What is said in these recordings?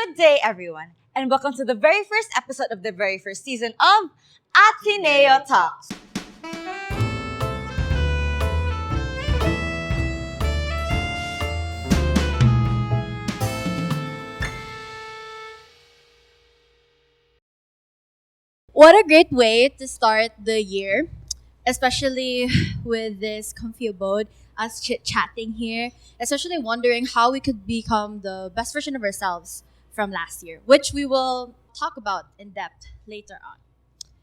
Good day, everyone, and welcome to the very first episode of the very first season of Ateneo Talks. What a great way to start the year, especially with this comfy abode, us chit-chatting here, especially wondering how we could become the best version of ourselves from last year, which we will talk about in depth later on.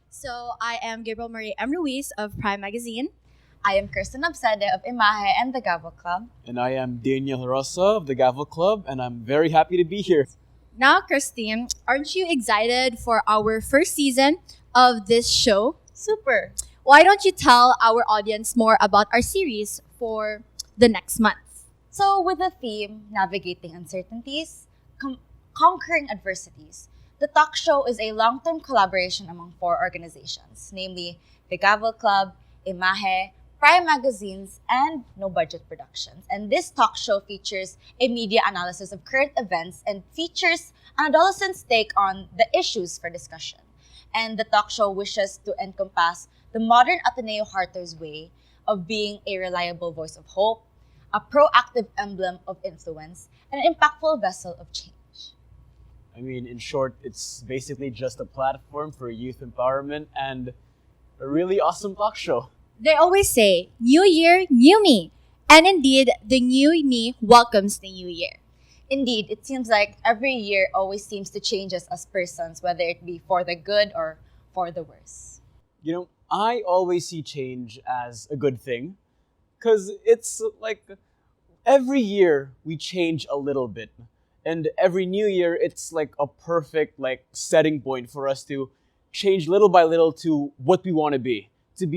So I am Gabrielle Marie M. Ruiz of Prime Magazine. I am Kirsten of IMAHE and the Gavel Club. And I am Daniel Rosa of the Gavel Club, and I'm very happy to be here. Now, Kirsten, aren't you excited for our first season of this show? Super. Why don't you tell our audience more about our series for the next month? So, with the theme Navigating Uncertainties, Conquering Adversities, the talk show is a long-term collaboration among four organizations, namely the Gavel Club, IMAHE, Prime Magazines, and No Budget Productions. And this talk show features a media analysis of current events and features an adolescent's take on the issues for discussion. And the talk show wishes to encompass the modern Ateneo Hearter's way of being a reliable voice of hope, a proactive emblem of influence, and an impactful vessel of change. I mean, in short, it's basically just a platform for youth empowerment and a really awesome talk show. They always say, New Year, New Me. And indeed, the new me welcomes the new year. Indeed, it seems like every year always seems to change us as persons, whether it be for the good or for the worse. You know, I always see change as a good thing because it's like every year we change a little bit. And every new year, it's like a perfect setting point for us to change little by little to what we want to be to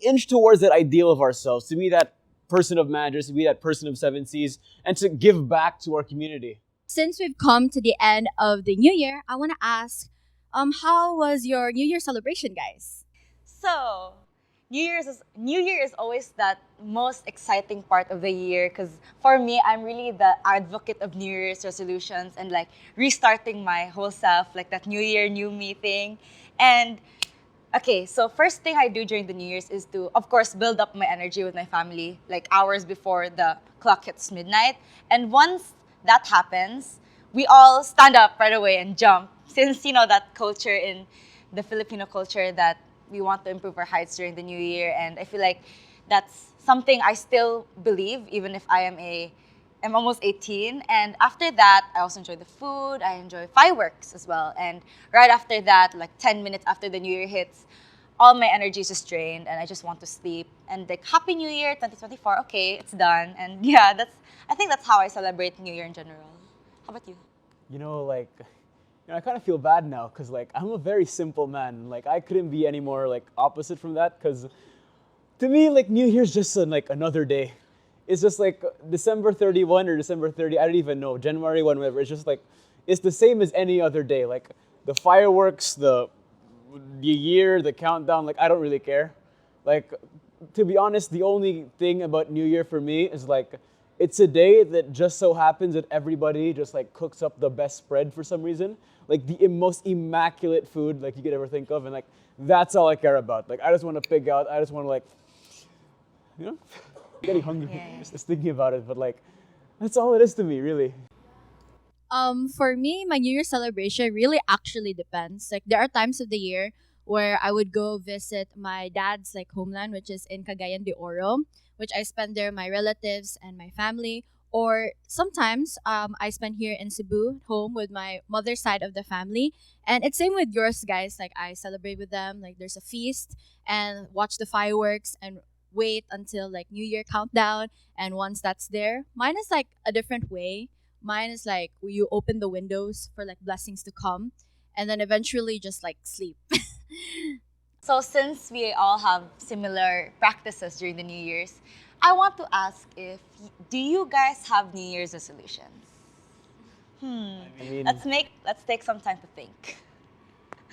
inch towards that ideal of ourselves, to be that person of managers, to be that person of seven C's, and to give back to our community. Since we've come to the end of the new year, I want to ask, how was your New Year celebration, guys? So, New Year is always that most exciting part of the year because for me, I'm really the advocate of New Year's resolutions and restarting my whole self, like that New Year, New Me thing. And okay, so first thing I do during the New Year's is to, of course, build up my energy with my family, like hours before the clock hits midnight. And once that happens, we all stand up right away and jump. Since, that culture in the Filipino culture that we want to improve our heights during the New Year. And I feel like that's something I still believe, even if I'm almost 18. And after that, I also enjoy the food. I enjoy fireworks as well. And right after that, 10 minutes after the New Year hits, all my energy is just drained and I just want to sleep. And Happy New Year 2024. Okay, it's done. And yeah, I think that's how I celebrate New Year in general. How about you? I kind of feel bad now because I'm a very simple man. I couldn't be any more opposite from that because to me New Year's just another day. It's just December 31 or December 30, I don't even know, January 1, whatever. It's just it's the same as any other day. The fireworks, the year, the countdown, I don't really care. To be honest, the only thing about New Year for me is it's a day that just so happens that everybody just cooks up the best spread for some reason. The most immaculate food you could ever think of. And that's all I care about. I just want to pig out. I just want to getting hungry just thinking about it, but that's all it is to me, really. For me, my New Year celebration really actually depends. There are times of the year where I would go visit my dad's homeland, which is in Cagayan de Oro, which I spend there my relatives and my family. Or sometimes I spend here in Cebu, home with my mother's side of the family. And it's same with yours, guys. I celebrate with them. There's a feast and watch the fireworks and wait until New Year countdown. And once that's there, mine is a different way. Mine is you open the windows for blessings to come and then eventually just sleep. So since we all have similar practices during the New Year's, I want to ask do you guys have New Year's resolutions? Let's take some time to think.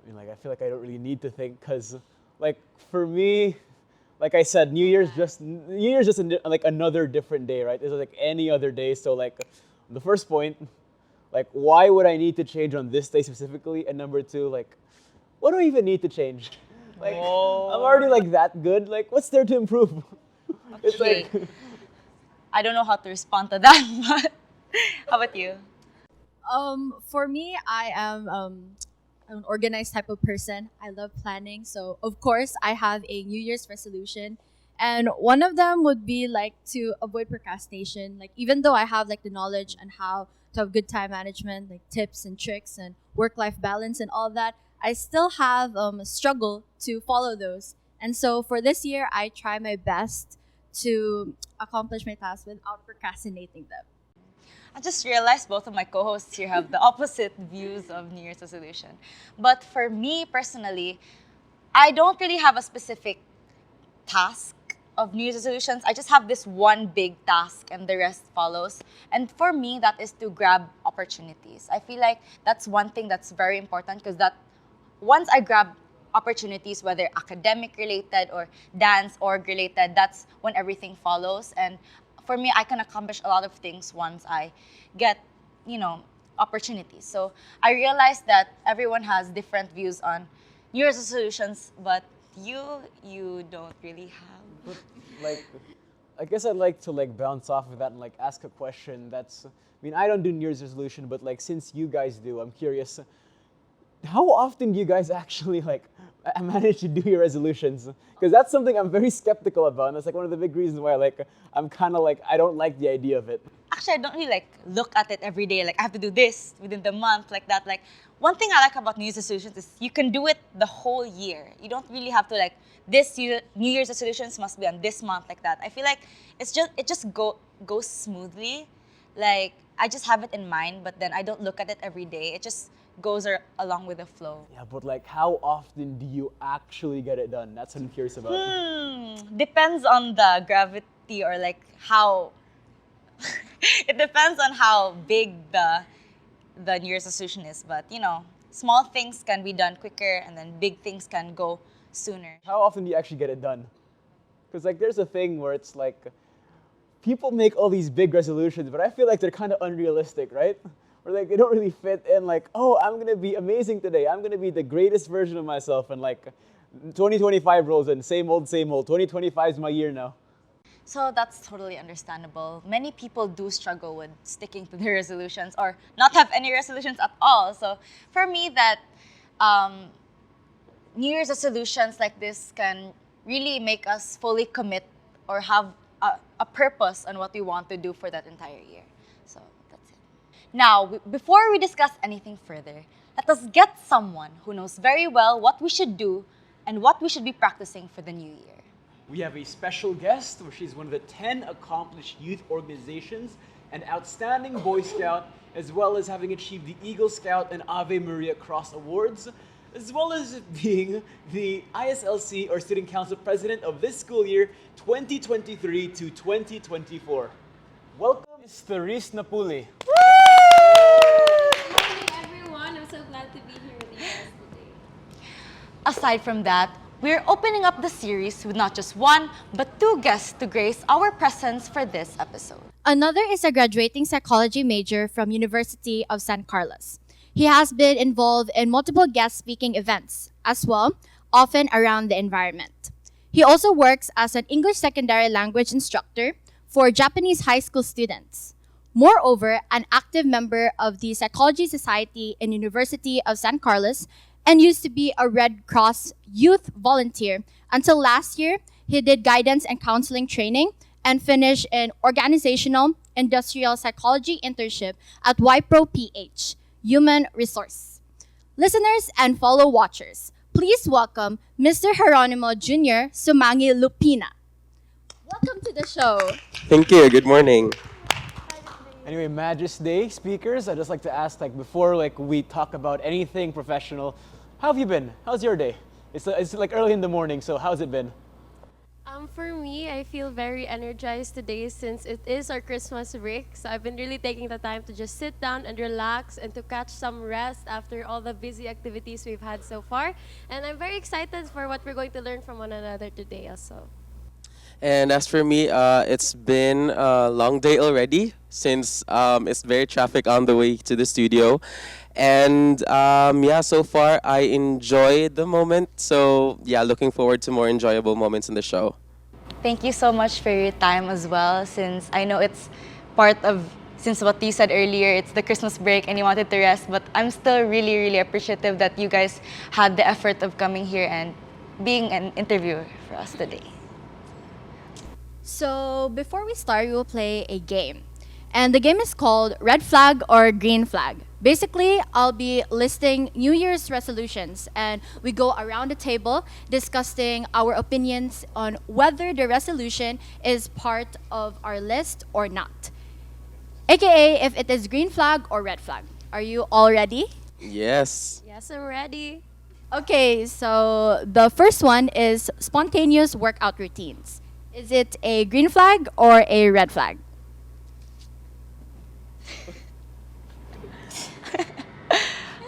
I feel I don't really need to think because for me, like I said, New Year's just another different day, right? It's any other day. So the first point, like, why would I need to change on this day specifically? And number two, like, what do I even need to change? Like, I'm already like that good. Like, what's there to improve? It's Okay. like, I don't know how to respond to that, but how about you? For me, I am an organized type of person. I love planning. So, of course, I have a New Year's resolution. And one of them would be like to avoid procrastination. Like, even though I have like the knowledge on how to have good time management, like tips and tricks and work life balance and all that, I still have a struggle to follow those. And so for this year, I try my best to accomplish my tasks without procrastinating them. I just realized both of my co-hosts here have the opposite views of New Year's resolution. But for me personally, I don't really have a specific task of New Year's resolutions. I just have this one big task and the rest follows. And for me, that is to grab opportunities. I feel like that's one thing that's very important because that once I grab opportunities, whether academic related or dance org related, that's when everything follows. And for me, I can accomplish a lot of things once I get, opportunities. So I realized that everyone has different views on New Year's resolutions, but you don't really have. but, like, I guess I'd like to like bounce off of that and like ask a question. That's, I mean, I don't do New Year's resolution, but like since you guys do, I'm curious. How often do you guys actually like manage to do your resolutions? Because that's something I'm very skeptical about. And that's like one of the big reasons why like I'm kind of like I don't like the idea of it. Actually, I don't really like look at it every day. Like I have to do this within the month, like that. Like one thing I like about New Year's resolutions is you can do it the whole year. You don't really have to like this year, New Year's resolutions must be on this month, like that. I feel like it just goes smoothly. Like I just have it in mind, but then I don't look at it every day. It just goes along with the flow. Yeah, but like how often do you actually get it done? That's what I'm curious about. Depends on the gravity or like how. It depends on how big the New Year's resolution is, but small things can be done quicker, and then big things can go sooner. How often do you actually get it done? Because like there's a thing where it's like people make all these big resolutions, but I feel like they're kind of unrealistic, right? Or like they don't really fit in. Like, oh, I'm gonna be amazing today. I'm gonna be the greatest version of myself, and like 2025 rolls in, same old, same old. 2025 is my year now. So that's totally understandable. Many people do struggle with sticking to their resolutions or not have any resolutions at all. So for me, that New Year's resolutions like this can really make us fully commit or have a purpose on what we want to do for that entire year. So that's it. Now, before we discuss anything further, let us get someone who knows very well what we should do and what we should be practicing for the new year. We have a special guest, where she's one of the 10 accomplished youth organizations, an outstanding Boy Scout, as well as having achieved the Eagle Scout and Ave Maria Cross Awards, as well as being the ISLC or Student Council President of this school year, 2023 to 2024. Welcome, Ms. Therese Napuli. Good morning, everyone. I'm so glad to be here with you guys today. Aside from that, we're opening up the series with not just one, but two guests to grace our presence for this episode. Another is a graduating psychology major from University of San Carlos. He has been involved in multiple guest speaking events as well, often around the environment. He also works as an English secondary language instructor for Japanese high school students. Moreover, an active member of the Psychology Society in University of San Carlos and used to be a Red Cross youth volunteer. Until last year, he did guidance and counseling training and finished an organizational industrial psychology internship at YPro PH, Human Resource. Listeners and fellow watchers, please welcome Mr. Geronimo Jr. Sumangi Lupina. Welcome to the show. Thank you. Good morning. Anyway, Magis Day speakers, I'd just like to ask, like, before like we talk about anything professional, how have you been? How's your day? It's like early in the morning, so how's it been? For me, I feel very energized today since it is our Christmas break. So I've been really taking the time to just sit down and relax and to catch some rest after all the busy activities we've had so far. And I'm very excited for what we're going to learn from one another today also. And as for me, it's been a long day already since it's very traffic on the way to the studio. And yeah, so far I enjoyed the moment. So yeah, looking forward to more enjoyable moments in the show. Thank you so much for your time as well, since I know it's part of, since what you said earlier, it's the Christmas break and you wanted to rest, but I'm still really, really appreciative that you guys had the effort of coming here and being an interviewer for us today. So before we start, we will play a game. And the game is called Red Flag or Green Flag. Basically, I'll be listing New Year's resolutions and we go around the table discussing our opinions on whether the resolution is part of our list or not. AKA if it is green flag or red flag. Are you all ready? Yes. Yes, I'm ready. Okay, so the first one is spontaneous workout routines. Is it a green flag or a red flag?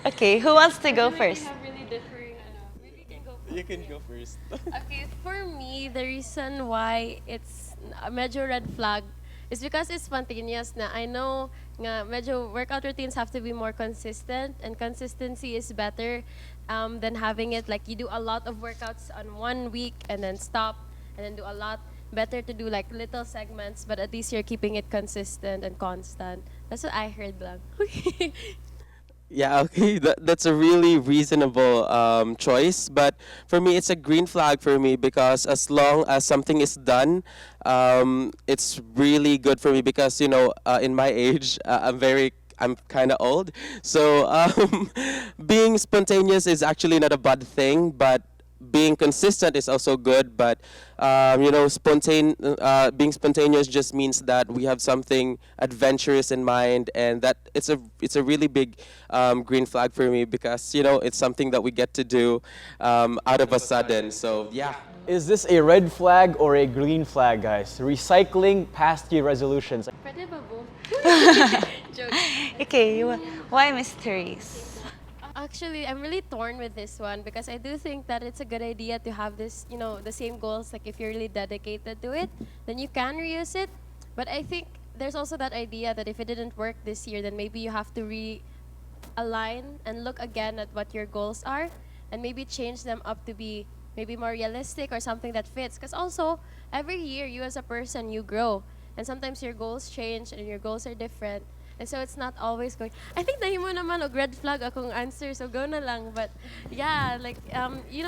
Okay, who wants to go first? We have really differing, maybe you can go You can go first. Okay, for me, the reason why it's a medyo red flag is because it's spontaneous na. I know nga medyo workout routines have to be more consistent and consistency is better than having it like you do a lot of workouts on 1 week and then stop and then do a lot. Better to do like little segments, but at least you're keeping it consistent and constant. That's what I heard lang. Yeah, okay, that's a really reasonable choice. But for me, it's a green flag for me because as long as something is done, it's really good for me because, in my age, I'm kind of old. So being spontaneous is actually not a bad thing, but being consistent is also good, but being spontaneous just means that we have something adventurous in mind, and that it's a really big green flag for me because it's something that we get to do out of a sudden. So yeah. Is this a red flag or a green flag, guys? Recycling past year resolutions. Pwede ba both? Joke. Okay, why Miss Therese? Actually, I'm really torn with this one because I do think that it's a good idea to have this, the same goals. Like if you're really dedicated to it, then you can reuse it. But I think there's also that idea that if it didn't work this year, then maybe you have to realign and look again at what your goals are and maybe change them up to be maybe more realistic or something that fits. Because also, every year you as a person, you grow. And sometimes your goals change and your goals are different. And so it's not always going. I think nahimo naman og red flag akong answer, so go na lang. But yeah, like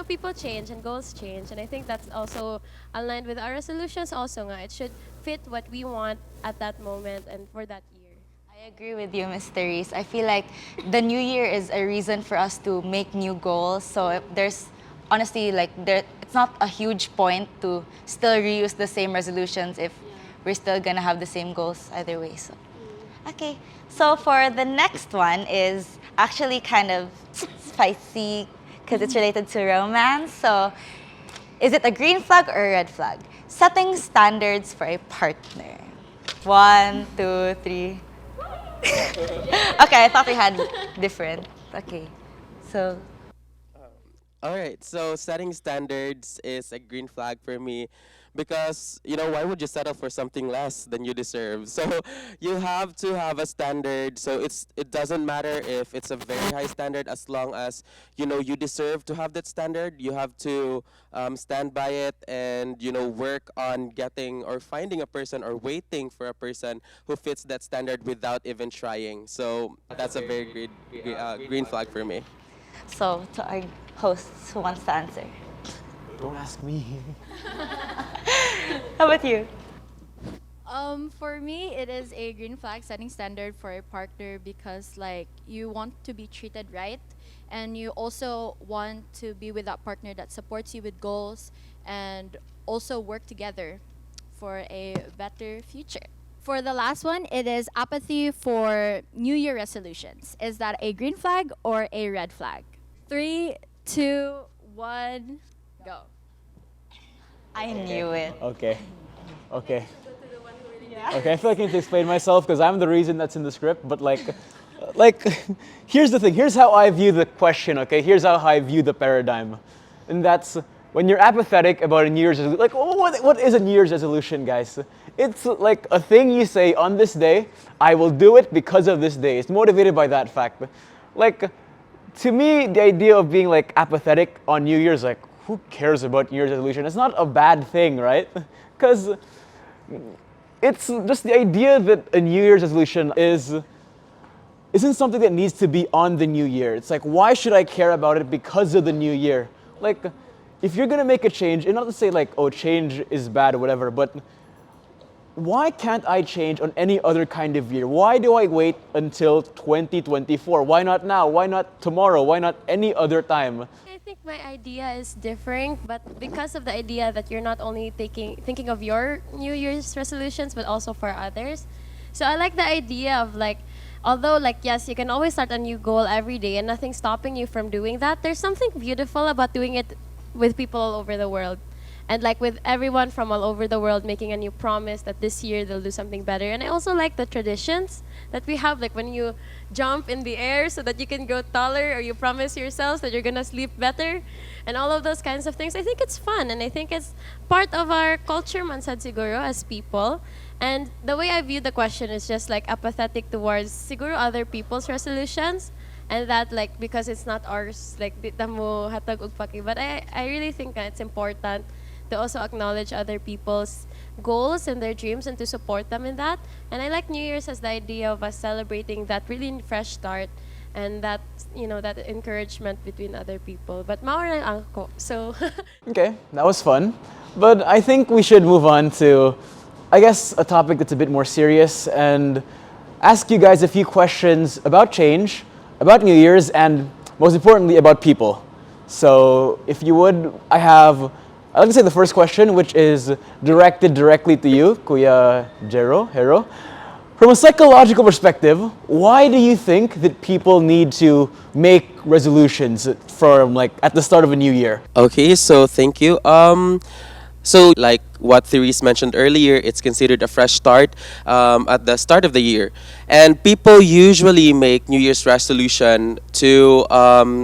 people change and goals change, and I think that's also aligned with our resolutions. Also, nga it should fit what we want at that moment and for that year. I agree with you, Miss Therese. I feel like the new year is a reason for us to make new goals. So if there's honestly it's not a huge point to still reuse the same resolutions if we're still gonna have the same goals either way. So. Okay, so for the next one is actually kind of spicy because it's related to romance. So is it a green flag or a red flag? Setting standards for a partner. 1, 2, 3. Okay, I thought we had different. Okay, so All right, so setting standards is a green flag for me because, why would you settle for something less than you deserve? So you have to have a standard. So it doesn't matter if it's a very high standard as long as, you deserve to have that standard. You have to stand by it and, work on getting or finding a person or waiting for a person who fits that standard without even trying. So that's a very green flag for me. so to our hosts who wants to answer. Don't ask me. How about you? For me, it is a green flag setting standard for a partner because like you want to be treated right, and you also want to be with that partner that supports you with goals and also work together for a better future. For the last one, it is apathy for New Year resolutions. Is that a green flag or a red flag? 3, 2, 1, go. I knew it. Okay. Okay, I feel like I need to explain myself because I'm the reason that's in the script, but here's the thing. Here's how I view the question, okay? Here's how I view the paradigm. And that's when you're apathetic about a New Year's resolution, like what is a New Year's resolution, guys? It's like a thing you say on this day, I will do it because of this day. It's motivated by that fact. Like, to me, the idea of being like apathetic on New Year's, like, who cares about New Year's resolution? It's not a bad thing, right? Because it's just the idea that a New Year's resolution isn't something that needs to be on the new year. It's like, why should I care about it because of the new year? Like, if you're gonna make a change, and not to say like, oh, change is bad or whatever, but why can't I change on any other kind of year? Why do I wait until 2024? Why not now? Why not tomorrow? Why not any other time? I think my idea is different, but because of the idea that you're not only thinking of your New Year's resolutions, but also for others. So I like the idea of like, although like yes, you can always start a new goal every day and nothing's stopping you from doing that, there's something beautiful about doing it with people all over the world. And like with everyone from all over the world making a new promise that this year they'll do something better. And I also like the traditions that we have, like when you jump in the air so that you can grow taller, or you promise yourselves that you're gonna sleep better, and all of those kinds of things. I think it's fun, and I think it's part of our culture, man sad siguro, as people. And the way I view the question is just like apathetic towards siguro other people's resolutions, and that like because it's not ours, like di ta mo hatag og paki. But I really think that it's important to also acknowledge other people's goals and their dreams and to support them in that. And I like New Year's as the idea of us celebrating that really fresh start and that, you know, that encouragement between other people. But maura ang ako. So Okay, that was fun. But I think we should move on to, I guess, a topic that's a bit more serious and ask you guys a few questions about change, about New Year's, and most importantly, about people. So if you would, I'd like to say the first question, which is directed directly to you, Kuya Hero. From a psychological perspective, why do you think that people need to make resolutions from like at the start of a new year? Okay, so thank you. So like what Therese mentioned earlier, it's considered a fresh start at the start of the year. And people usually make New Year's resolution to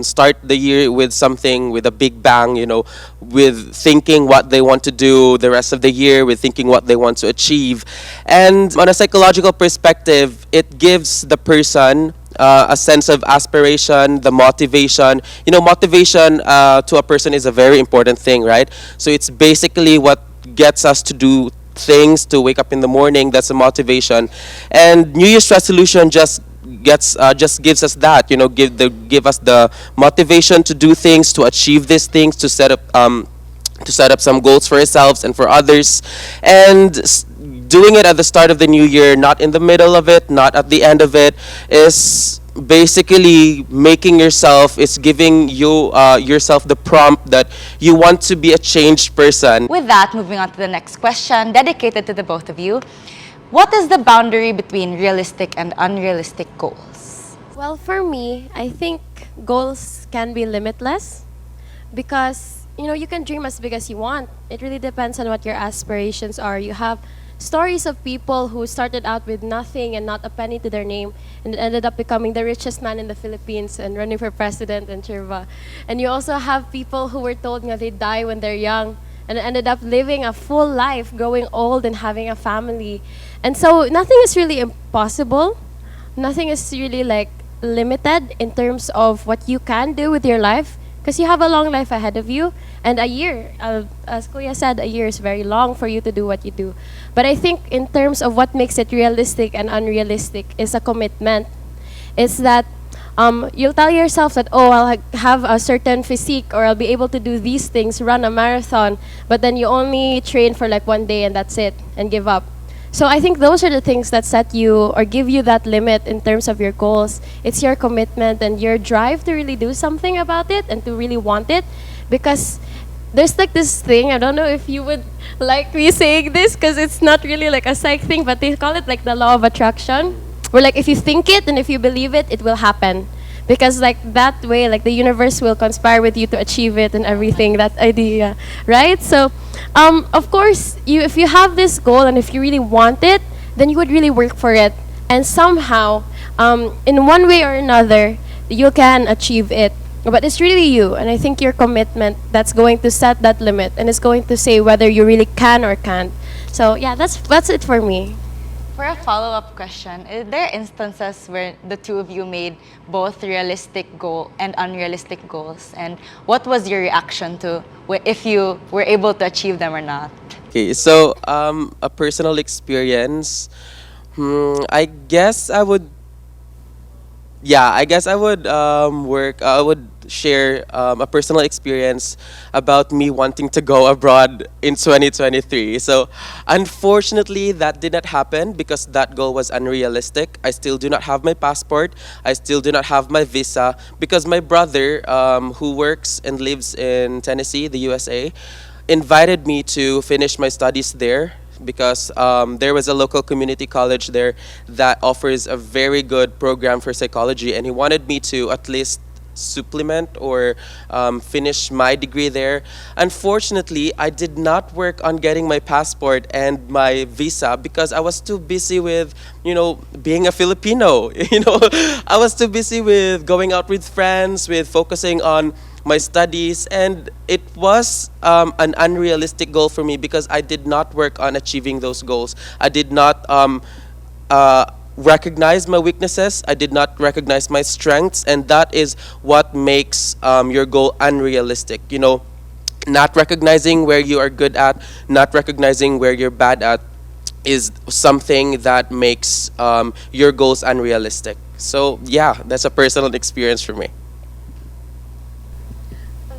start the year with something, with a big bang, you know, with thinking what they want to do the rest of the year, with thinking what they want to achieve. And on a psychological perspective, it gives the person a sense of aspiration, the motivation. You know, motivation to a person is a very important thing, right? So it's basically what gets us to do things, to wake up in the morning. That's a motivation. And New Year's resolution just gives us that, you know, give us the motivation to do things, to achieve these things, to set up some goals for ourselves and for others. And doing it at the start of the new year, not in the middle of it, not at the end of it, is basically making yourself, is giving you yourself the prompt that you want to be a changed person. With that, moving on to the next question, dedicated to the both of you. What is the boundary between realistic and unrealistic goals? well, for me, I think goals can be limitless because you can dream as big as you want. It really depends on what your aspirations are. You have stories of people who started out with nothing and not a penny to their name and ended up becoming the richest man in the Philippines and running for president and Chirva. And you also have people who were told they die when they're young and ended up living a full life, growing old and having a family. And so nothing is really impossible. Nothing is really like limited in terms of what you can do with your life because you have a long life ahead of you. And a year, as Kuya said, a year is very long for you to do what you do. But I think in terms of what makes it realistic and unrealistic is a commitment. It's that you'll tell yourself that, oh, I'll have a certain physique or I'll be able to do these things, run a marathon, but then you only train for like one day and that's it, and give up. So I think those are the things that set you or give you that limit in terms of your goals. It's your commitment and your drive to really do something about it and to really want it. Because there's like this thing, I don't know if you would like me saying this because it's not really like a psych thing, but they call it like the law of attraction. Where like if you think it and if you believe it, it will happen. Because like that way, like the universe will conspire with you to achieve it and everything, that idea, right? So, of course, if you have this goal and if you really want it, then you would really work for it. And somehow, in one way or another, you can achieve it. But it's really you, and I think your commitment that's going to set that limit, and it's going to say whether you really can or can't. So yeah, that's it for me. For a follow-up question, is there instances where the two of you made both realistic goal and unrealistic goals? And what was your reaction to if you were able to achieve them or not? Okay, so a personal experience. I guess I would. Yeah, I guess I would work. I would share a personal experience about me wanting to go abroad in 2023. So, unfortunately, that did not happen because that goal was unrealistic. I still do not have my passport. I still do not have my visa because my brother, who works and lives in Tennessee, the USA, invited me to finish my studies there because there was a local community college there that offers a very good program for psychology, and he wanted me to at least supplement or finish my degree there. Unfortunately, I did not work on getting my passport and my visa because I was too busy with, being a Filipino. I was too busy with going out with friends, with focusing on my studies, and it was an unrealistic goal for me because I did not work on achieving those goals. I did not uh, recognize my weaknesses. I did not recognize my strengths, and that is what makes your goal unrealistic. Not recognizing where you are good at, not recognizing where you're bad at, is something that makes your goals unrealistic. So yeah, that's a personal experience for me.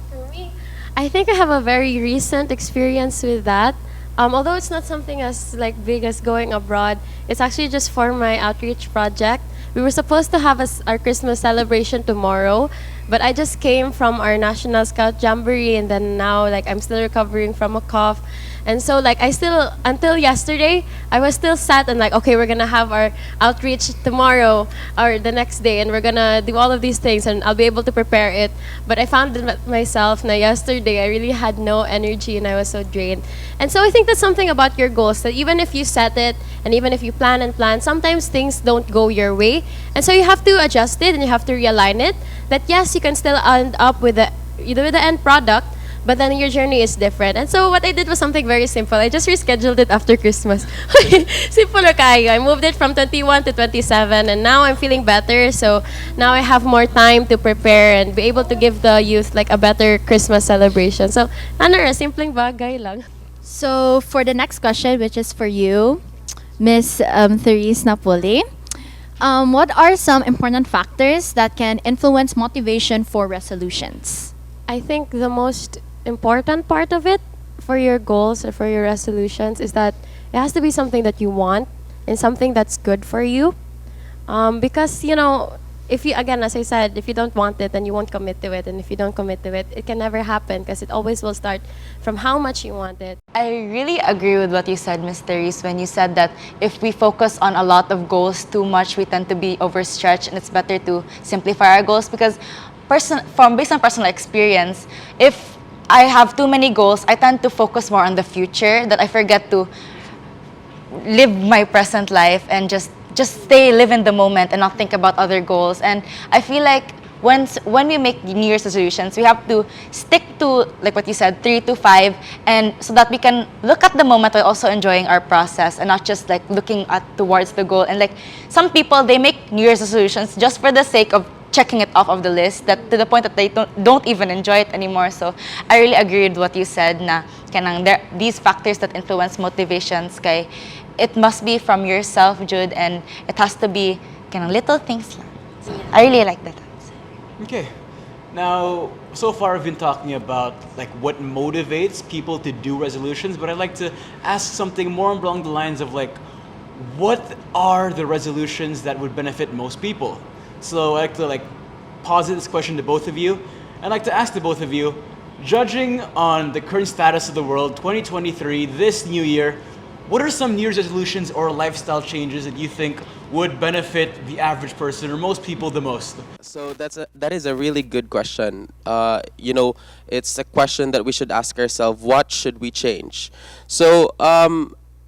For me, I think I have a very recent experience with that. Although it's not something as like big as going abroad, it's actually just for my outreach project. We were supposed to have our Christmas celebration tomorrow, but I just came from our National Scout Jamboree, and then now like I'm still recovering from a cough. And so like I still, until yesterday, I was still sad and like, okay, we're gonna have our outreach tomorrow or the next day, and we're gonna do all of these things, and I'll be able to prepare it. But I found myself na yesterday I really had no energy and I was so drained. And so I think that's something about your goals, that even if you set it and even if you plan and plan, sometimes things don't go your way. And so you have to adjust it and you have to realign it, that yes, you can still end up with the end product, but then your journey is different. And so what I did was something very simple. I just rescheduled it after Christmas. Simple na kayo. I moved it from 21 to 27, and now I'm feeling better. So now I have more time to prepare and be able to give the youth like a better Christmas celebration. So, simpleng bagay lang. So for the next question, which is for you, Miss Therese Napoli, what are some important factors that can influence motivation for resolutions? I think the most important part of it for your goals or for your resolutions is that it has to be something that you want and something that's good for you. Because, if you, again, as I said, if you don't want it, then you won't commit to it. And if you don't commit to it, it can never happen because it always will start from how much you want it. I really agree with what you said, Ms. Therese, when you said that if we focus on a lot of goals too much, we tend to be overstretched, and it's better to simplify our goals because based on personal experience, if I have too many goals, I tend to focus more on the future, that I forget to live my present life and just live in the moment and not think about other goals. And I feel like when we make New Year's resolutions, we have to stick to, like what you said, 3 to 5, and so that we can look at the moment while also enjoying our process and not just like looking towards the goal. And like some people, they make New Year's resolutions just for the sake of checking it off of the list, that to the point that they don't even enjoy it anymore. So I really agree with what you said na kanang these factors that influence motivations kay it must be from yourself, Jude, and it has to be kanang little things lang. So I really like that. Okay. Now, so far we've been talking about like what motivates people to do resolutions, but I'd like to ask something more along the lines of like, what are the resolutions that would benefit most people? So I'd like to posit this question to both of you. I'd like to ask the both of you, judging on the current status of the world, 2023, this new year, what are some New Year's resolutions or lifestyle changes that you think would benefit the average person or most people the most? So that is a really good question. It's a question that we should ask ourselves. What should we change? So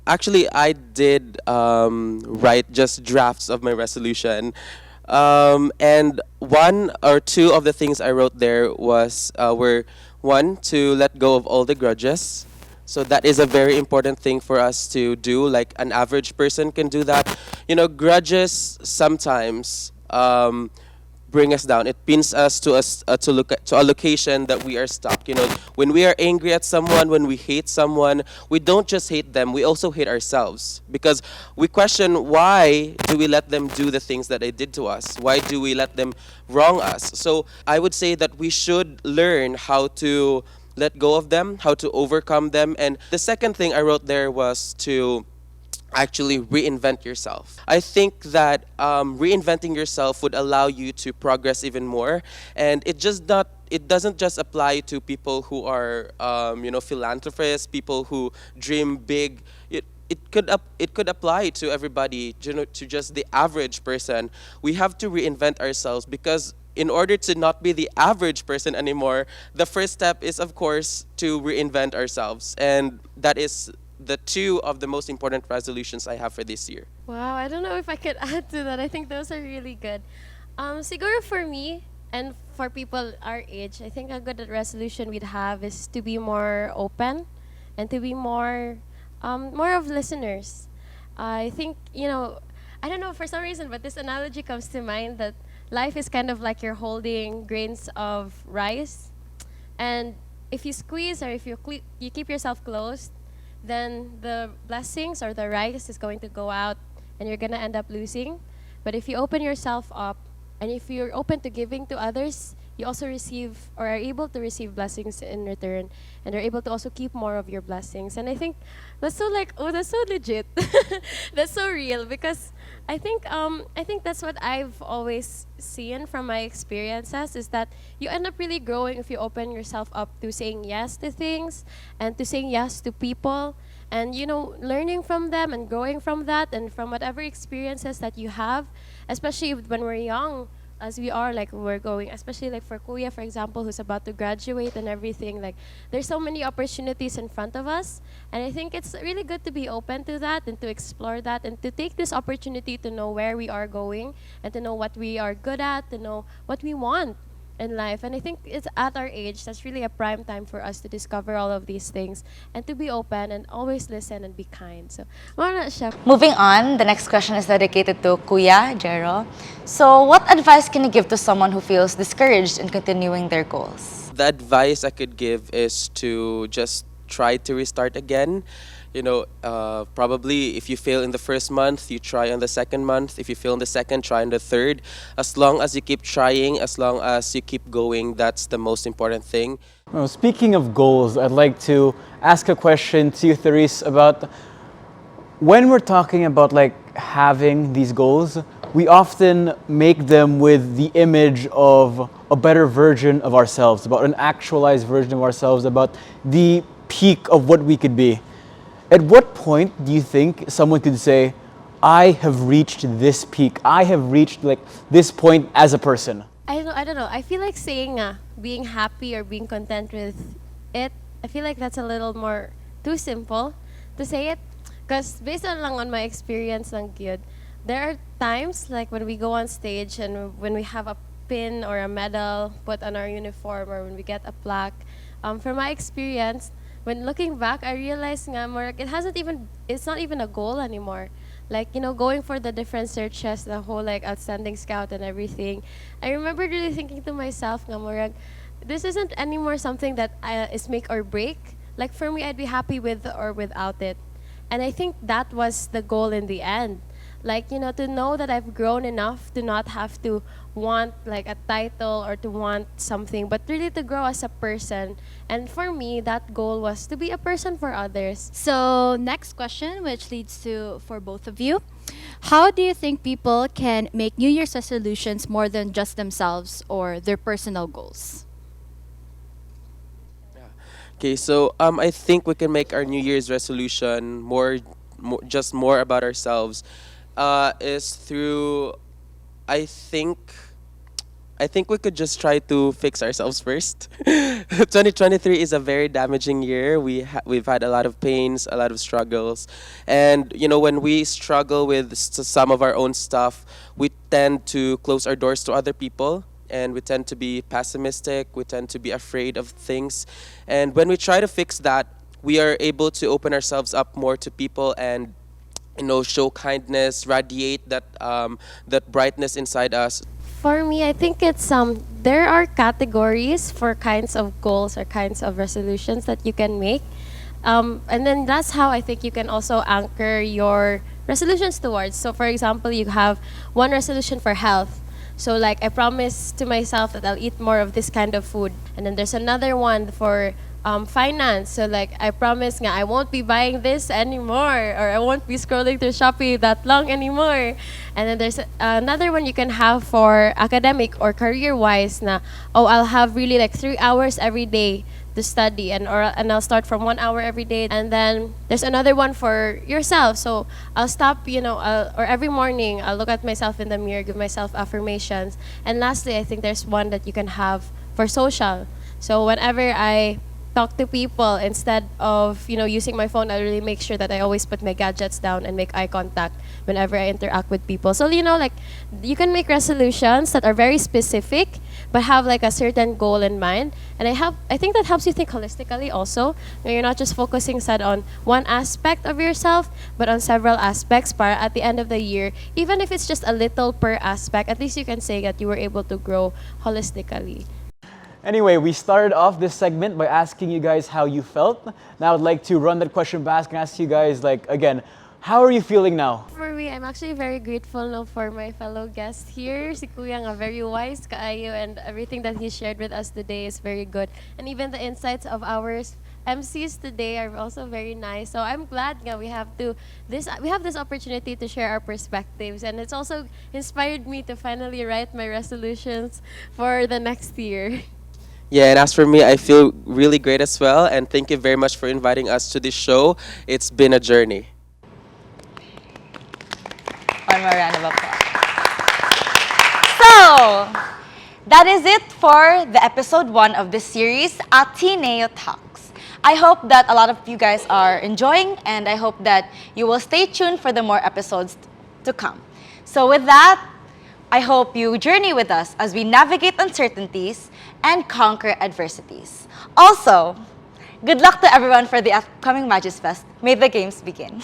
actually, I did write just drafts of my resolution. And one or two of the things I wrote there were one, to let go of all the grudges. So that is a very important thing for us to do. Like an average person can do that. You know, grudges sometimes bring us down. It pins us to to look at, to a location that we are stuck. You know, when we are angry at someone, when we hate someone, we don't just hate them. We also hate ourselves because we question, why do we let them do the things that they did to us? Why do we let them wrong us? So I would say that we should learn how to let go of them, how to overcome them. And the second thing I wrote there was to actually reinvent yourself. I think that reinventing yourself would allow you to progress even more, and it doesn't just apply to people who are philanthropists, people who dream big. It could apply to everybody, to just the average person. We have to reinvent ourselves because in order to not be the average person anymore, the first step is, of course, to reinvent ourselves. And that is the two of the most important resolutions I have for this year. Wow, I don't know if I could add to that. I think those are really good. Siguro for me and for people our age, I think a good resolution we'd have is to be more open and to be more of listeners. I think, I don't know, for some reason, but this analogy comes to mind that life is kind of like you're holding grains of rice. And if you squeeze or if you keep yourself closed, then the blessings or the rice is going to go out and you're going to end up losing. But if you open yourself up and if you're open to giving to others, you also receive or are able to receive blessings in return and are able to also keep more of your blessings. And I think that's so like, oh, that's so legit. That's so real because I think that's what I've always seen from my experiences is that you end up really growing if you open yourself up to saying yes to things and to saying yes to people and learning from them and growing from that and from whatever experiences that you have, especially when we're young as we are, like we're going, especially like for Kuya, for example, who's about to graduate and everything, like there's so many opportunities in front of us. And I think it's really good to be open to that and to explore that and to take this opportunity to know where we are going and to know what we are good at, to know what we want in life. And I think it's at our age, that's really a prime time for us to discover all of these things and to be open and always listen and be kind. So, wala siya. Moving on, the next question is dedicated to Kuya Jero. So, what advice can you give to someone who feels discouraged in continuing their goals? The advice I could give is to just try to restart again. Probably if you fail in the first month, you try on the second month. If you fail in the second, try in the third. As long as you keep trying, as long as you keep going, that's the most important thing. Well, speaking of goals, I'd like to ask a question to you, Therese, about when we're talking about like having these goals, we often make them with the image of a better version of ourselves, about an actualized version of ourselves, about the peak of what we could be. At what point do you think someone could say, I have reached this peak, I have reached like this point as a person? I don't know. I feel like saying being happy or being content with it, I feel like that's a little more too simple to say it. Because based on my experience ng Gyud, there are times like when we go on stage and when we have a pin or a medal put on our uniform or when we get a plaque. From my experience, when looking back, I realized nga more like it's not even a goal anymore. Like, going for the different searches, the whole like outstanding scout and everything. I remember really thinking to myself nga more like, this isn't anymore something that is make or break. Like for me, I'd be happy with or without it. And I think that was the goal in the end. Like, to know that I've grown enough to not have to want like a title or to want something, but really to grow as a person. And for me, that goal was to be a person for others. So, next question, which leads to for both of you. How do you think people can make New Year's resolutions more than just themselves or their personal goals? Okay, so I think we can make our New Year's resolution more about ourselves. Is through, I think, I think we could just try to fix ourselves first. 2023 is a very damaging year. We've had a lot of pains, a lot of struggles, and when we struggle with some of our own stuff, we tend to close our doors to other people, and we tend to be pessimistic. We tend to be afraid of things, and when we try to fix that, we are able to open ourselves up more to people and show kindness, radiate that brightness inside us. For me, I think it's there are categories for kinds of goals or kinds of resolutions that you can make. And then that's how I think you can also anchor your resolutions towards. So for example, you have one resolution for health. So like I promise to myself that I'll eat more of this kind of food. And then there's another one for finance. So like I promise nga I won't be buying this anymore, or I won't be scrolling through Shopee that long anymore. And then there's another one you can have for academic or career wise na, oh, I'll have really like 3 hours every day to study, and I'll start from 1 hour every day. And then there's another one for yourself. So I'll stop, or every morning I'll look at myself in the mirror, give myself affirmations. And lastly, I think there's one that you can have for social. So whenever I talk to people, instead of using my phone, I really make sure that I always put my gadgets down and make eye contact whenever I interact with people. So like you can make resolutions that are very specific but have like a certain goal in mind. And I think that helps you think holistically also. You're not just focusing said on one aspect of yourself, but on several aspects. Para at the end of the year, even if it's just a little per aspect, at least you can say that you were able to grow holistically. Anyway, we started off this segment by asking you guys how you felt. Now I'd like to run that question back and ask you guys, again, how are you feeling now? For me, I'm actually very grateful no, for my fellow guest here. Si Kuya nga very wise kaayo, and everything that he shared with us today is very good. And even the insights of our MCs today are also very nice. So I'm glad nga we have this opportunity to share our perspectives, and it's also inspired me to finally write my resolutions for the next year. Yeah, and as for me, I feel really great as well. And thank you very much for inviting us to this show. It's been a journey. One more round of applause. So, that is it for the episode 1 of this series, Ateneo Talks. I hope that a lot of you guys are enjoying, and I hope that you will stay tuned for the more episodes to come. So with that, I hope you journey with us as we navigate uncertainties and conquer adversities. Also, good luck to everyone for the upcoming Magis Fest. May the games begin.